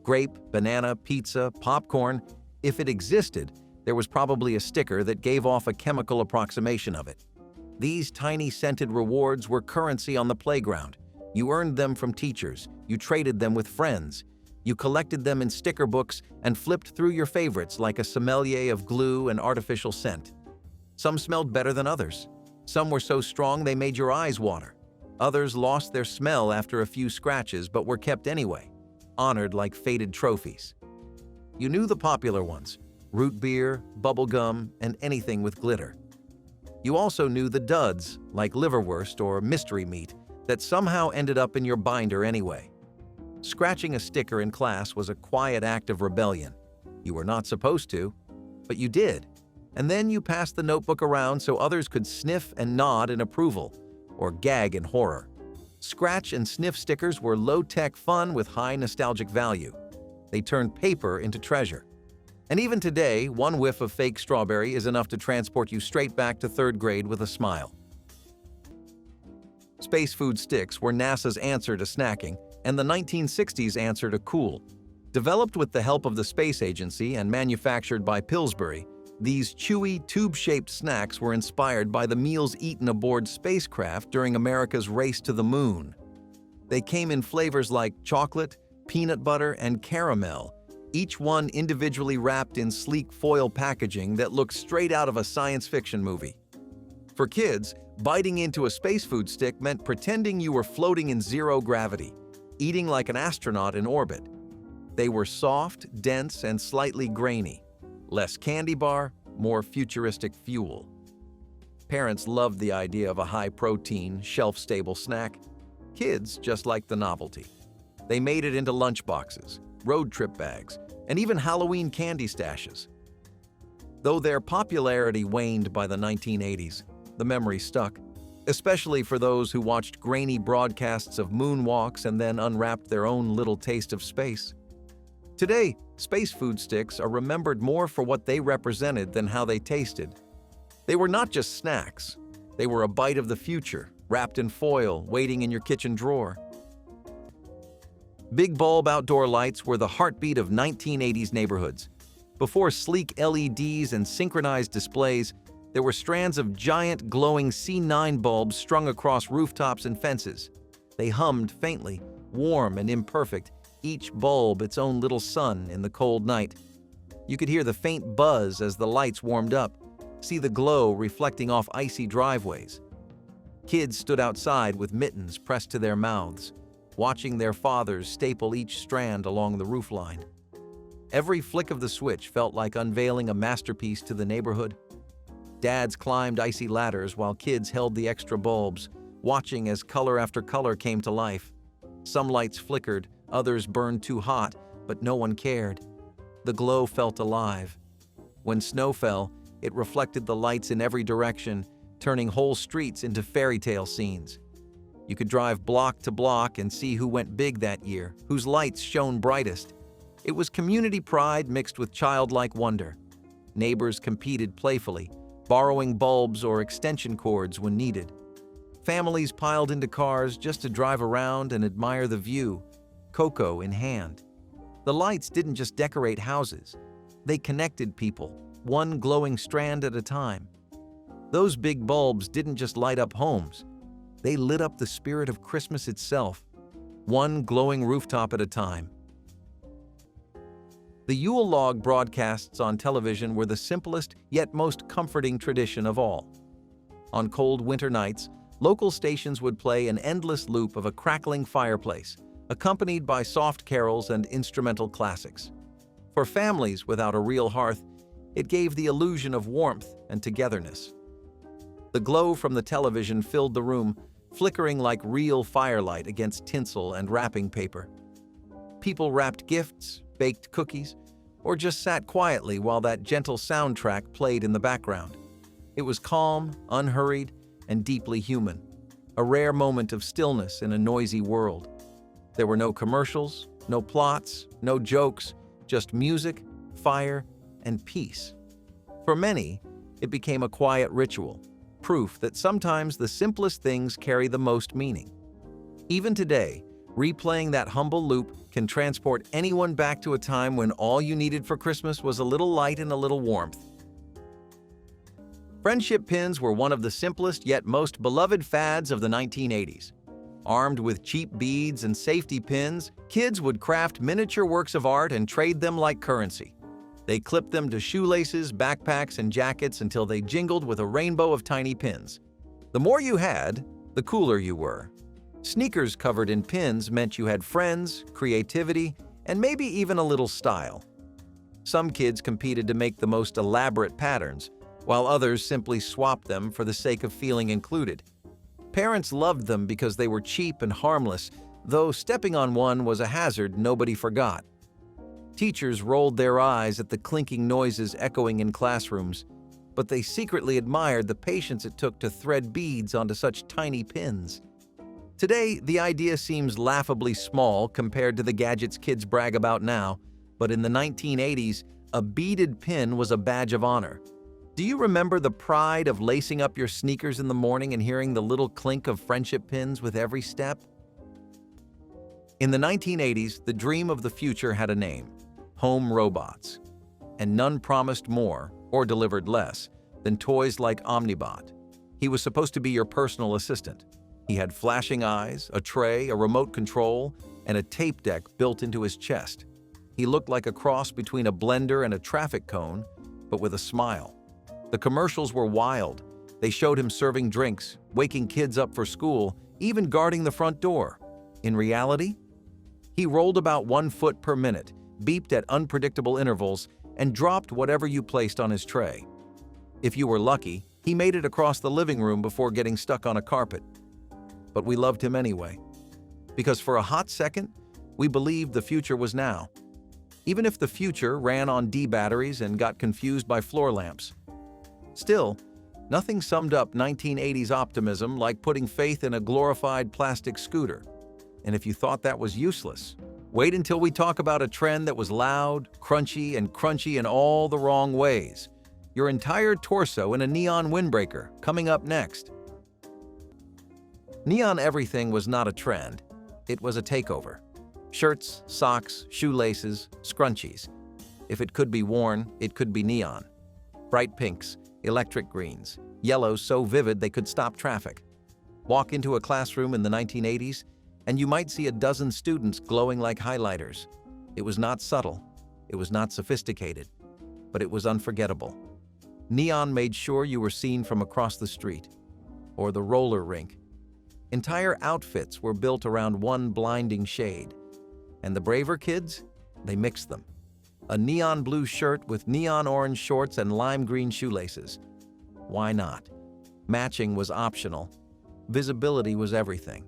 Grape, banana, pizza, popcorn, if it existed, there was probably a sticker that gave off a chemical approximation of it. These tiny scented rewards were currency on the playground. You earned them from teachers, you traded them with friends, you collected them in sticker books and flipped through your favorites like a sommelier of glue and artificial scent. Some smelled better than others. Some were so strong they made your eyes water. Others lost their smell after a few scratches but were kept anyway, honored like faded trophies. You knew the popular ones: root beer, bubble gum, and anything with glitter. You also knew the duds, like liverwurst or mystery meat, that somehow ended up in your binder anyway. Scratching a sticker in class was a quiet act of rebellion. You were not supposed to, but you did. And then you passed the notebook around so others could sniff and nod in approval, or gag in horror. Scratch and sniff stickers were low-tech fun with high nostalgic value. They turned paper into treasure. And even today, one whiff of fake strawberry is enough to transport you straight back to third grade with a smile. Space food sticks were NASA's answer to snacking and the 1960s answer to cool. Developed with the help of the Space Agency and manufactured by Pillsbury, these chewy, tube-shaped snacks were inspired by the meals eaten aboard spacecraft during America's race to the moon. They came in flavors like chocolate, peanut butter, and caramel, each one individually wrapped in sleek foil packaging that looked straight out of a science fiction movie. For kids, biting into a space food stick meant pretending you were floating in zero gravity, eating like an astronaut in orbit. They were soft, dense, and slightly grainy. Less candy bar, more futuristic fuel. Parents loved the idea of a high-protein, shelf-stable snack. Kids just liked the novelty. They made it into lunchboxes, road trip bags, and even Halloween candy stashes. Though their popularity waned by the 1980s, the memory stuck, especially for those who watched grainy broadcasts of moonwalks and then unwrapped their own little taste of space. Today, space food sticks are remembered more for what they represented than how they tasted. They were not just snacks. They were a bite of the future, wrapped in foil, waiting in your kitchen drawer. Big bulb outdoor lights were the heartbeat of 1980s neighborhoods. Before sleek LEDs and synchronized displays, there were strands of giant glowing C9 bulbs strung across rooftops and fences. They hummed faintly, warm and imperfect, each bulb its own little sun in the cold night. You could hear the faint buzz as the lights warmed up, see the glow reflecting off icy driveways. Kids stood outside with mittens pressed to their mouths, watching their fathers staple each strand along the roofline. Every flick of the switch felt like unveiling a masterpiece to the neighborhood. Dads climbed icy ladders while kids held the extra bulbs, watching as color after color came to life. Some lights flickered, others burned too hot, but no one cared. The glow felt alive. When snow fell, it reflected the lights in every direction, turning whole streets into fairy tale scenes. You could drive block to block and see who went big that year, whose lights shone brightest. It was community pride mixed with childlike wonder. Neighbors competed playfully, borrowing bulbs or extension cords when needed. Families piled into cars just to drive around and admire the view, cocoa in hand. The lights didn't just decorate houses. They connected people, one glowing strand at a time. Those big bulbs didn't just light up homes. They lit up the spirit of Christmas itself, one glowing rooftop at a time. The Yule log broadcasts on television were the simplest yet most comforting tradition of all. On cold winter nights, local stations would play an endless loop of a crackling fireplace, accompanied by soft carols and instrumental classics. For families without a real hearth, it gave the illusion of warmth and togetherness. The glow from the television filled the room, flickering like real firelight against tinsel and wrapping paper. People wrapped gifts, baked cookies, or just sat quietly while that gentle soundtrack played in the background. It was calm, unhurried, and deeply human, a rare moment of stillness in a noisy world. There were no commercials, no plots, no jokes, just music, fire, and peace. For many, it became a quiet ritual, proof that sometimes the simplest things carry the most meaning. Even today, replaying that humble loop can transport anyone back to a time when all you needed for Christmas was a little light and a little warmth. Friendship pins were one of the simplest yet most beloved fads of the 1980s. Armed with cheap beads and safety pins, kids would craft miniature works of art and trade them like currency. They clipped them to shoelaces, backpacks, and jackets until they jingled with a rainbow of tiny pins. The more you had, the cooler you were. Sneakers covered in pins meant you had friends, creativity, and maybe even a little style. Some kids competed to make the most elaborate patterns, while others simply swapped them for the sake of feeling included. Parents loved them because they were cheap and harmless, though stepping on one was a hazard nobody forgot. Teachers rolled their eyes at the clinking noises echoing in classrooms, but they secretly admired the patience it took to thread beads onto such tiny pins. Today, the idea seems laughably small compared to the gadgets kids brag about now, but in the 1980s, a beaded pin was a badge of honor. Do you remember the pride of lacing up your sneakers in the morning and hearing the little clink of friendship pins with every step? In the 1980s, the dream of the future had a name: home robots. And none promised more, or delivered less, than toys like Omnibot. He was supposed to be your personal assistant. He had flashing eyes, a tray, a remote control, and a tape deck built into his chest. He looked like a cross between a blender and a traffic cone, but with a smile. The commercials were wild. They showed him serving drinks, waking kids up for school, even guarding the front door. In reality, he rolled about 1 foot per minute, beeped at unpredictable intervals, and dropped whatever you placed on his tray. If you were lucky, he made it across the living room before getting stuck on a carpet. But we loved him anyway. Because for a hot second, we believed the future was now. Even if the future ran on D batteries and got confused by floor lamps. Still, nothing summed up 1980s optimism like putting faith in a glorified plastic scooter. And if you thought that was useless, wait until we talk about a trend that was loud, crunchy in all the wrong ways. Your entire torso in a neon windbreaker, coming up next. Neon everything was not a trend. It was a takeover. Shirts, socks, shoelaces, scrunchies. If it could be worn, it could be neon. Bright pinks, electric greens, yellows so vivid they could stop traffic. Walk into a classroom in the 1980s, and you might see a dozen students glowing like highlighters. It was not subtle, it was not sophisticated, but it was unforgettable. Neon made sure you were seen from across the street, or the roller rink. Entire outfits were built around one blinding shade. And the braver kids, they mixed them. A neon blue shirt with neon orange shorts and lime green shoelaces. Why not? Matching was optional. Visibility was everything.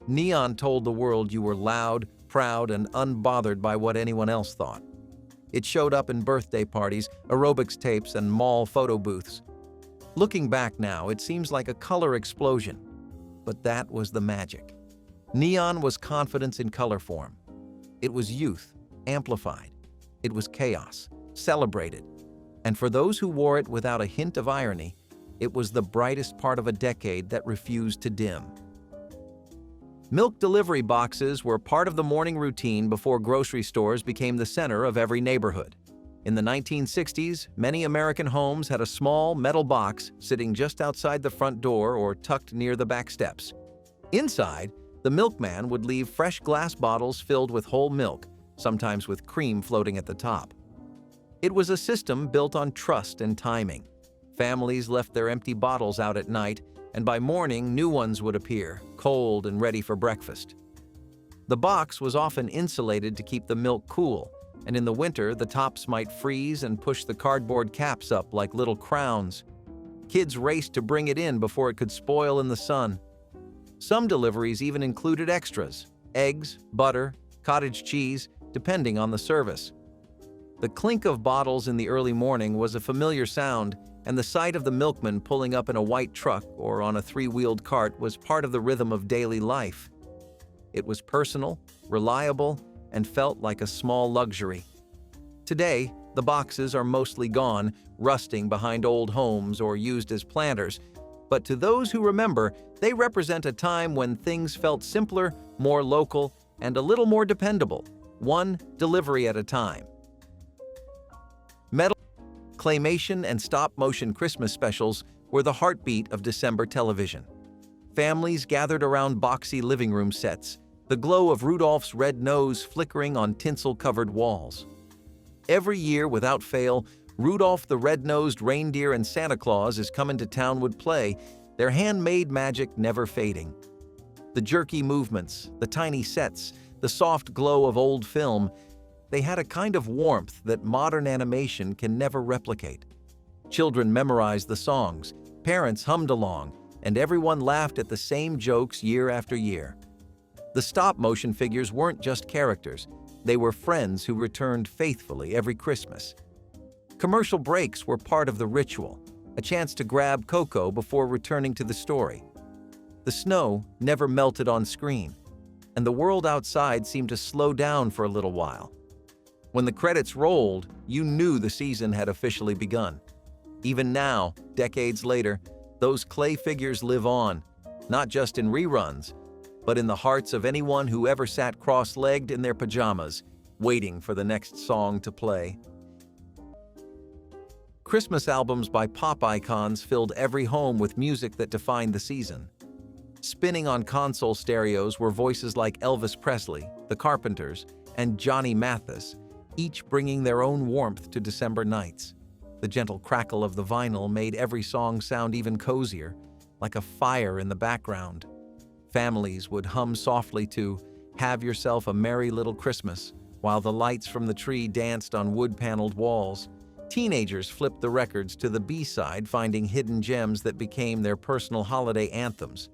Neon told the world you were loud, proud, and unbothered by what anyone else thought. It showed up in birthday parties, aerobics tapes, and mall photo booths. Looking back now, it seems like a color explosion. But that was the magic. Neon was confidence in color form. It was youth, amplified. It was chaos, celebrated. And for those who wore it without a hint of irony, it was the brightest part of a decade that refused to dim. Milk delivery boxes were part of the morning routine before grocery stores became the center of every neighborhood. In the 1960s, many American homes had a small metal box sitting just outside the front door or tucked near the back steps. Inside, the milkman would leave fresh glass bottles filled with whole milk, sometimes with cream floating at the top. It was a system built on trust and timing. Families left their empty bottles out at night, and by morning, new ones would appear, cold and ready for breakfast. The box was often insulated to keep the milk cool, and in the winter, the tops might freeze and push the cardboard caps up like little crowns. Kids raced to bring it in before it could spoil in the sun. Some deliveries even included extras: eggs, butter, cottage cheese, depending on the service. The clink of bottles in the early morning was a familiar sound, and the sight of the milkman pulling up in a white truck or on a three-wheeled cart was part of the rhythm of daily life. It was personal, reliable, and felt like a small luxury. Today, the boxes are mostly gone, rusting behind old homes or used as planters, but to those who remember, they represent a time when things felt simpler, more local, and a little more dependable, one delivery at a time. Metal, claymation, and stop-motion Christmas specials were the heartbeat of December television. Families gathered around boxy living room sets, the glow of Rudolph's red nose flickering on tinsel-covered walls. Every year, without fail, Rudolph the Red-Nosed Reindeer and Santa Claus Is Comin' to Town would play, their handmade magic never fading. The jerky movements, the tiny sets, the soft glow of old film, they had a kind of warmth that modern animation can never replicate. Children memorized the songs, parents hummed along, and everyone laughed at the same jokes year after year. The stop-motion figures weren't just characters, they were friends who returned faithfully every Christmas. Commercial breaks were part of the ritual, a chance to grab cocoa before returning to the story. The snow never melted on screen, and the world outside seemed to slow down for a little while. When the credits rolled, you knew the season had officially begun. Even now, decades later, those clay figures live on, not just in reruns, but in the hearts of anyone who ever sat cross-legged in their pajamas, waiting for the next song to play. Christmas albums by pop icons filled every home with music that defined the season. Spinning on console stereos were voices like Elvis Presley, The Carpenters, and Johnny Mathis, each bringing their own warmth to December nights. The gentle crackle of the vinyl made every song sound even cozier, like a fire in the background. Families would hum softly to "Have Yourself a Merry Little Christmas," while the lights from the tree danced on wood-paneled walls. Teenagers flipped the records to the B-side, finding hidden gems that became their personal holiday anthems.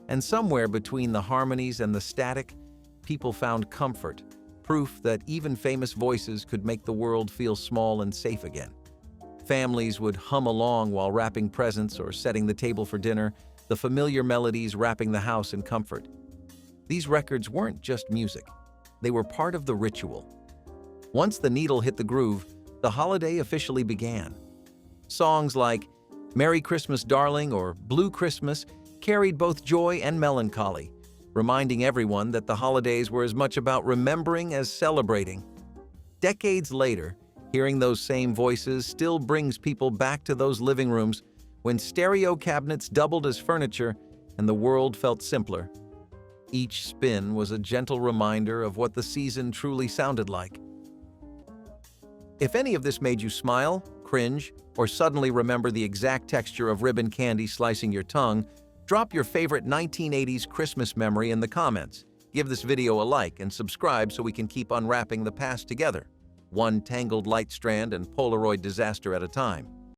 And somewhere between the harmonies and the static, people found comfort, proof that even famous voices could make the world feel small and safe again. Families would hum along while wrapping presents or setting the table for dinner, the familiar melodies wrapping the house in comfort. These records weren't just music. They were part of the ritual. Once the needle hit the groove, the holiday officially began. Songs like "Merry Christmas, Darling" or "Blue Christmas" carried both joy and melancholy, reminding everyone that the holidays were as much about remembering as celebrating. Decades later, hearing those same voices still brings people back to those living rooms when stereo cabinets doubled as furniture and the world felt simpler. Each spin was a gentle reminder of what the season truly sounded like. If any of this made you smile, cringe, or suddenly remember the exact texture of ribbon candy slicing your tongue, drop your favorite 1980s Christmas memory in the comments. Give this video a like and subscribe so we can keep unwrapping the past together, one tangled light strand and Polaroid disaster at a time.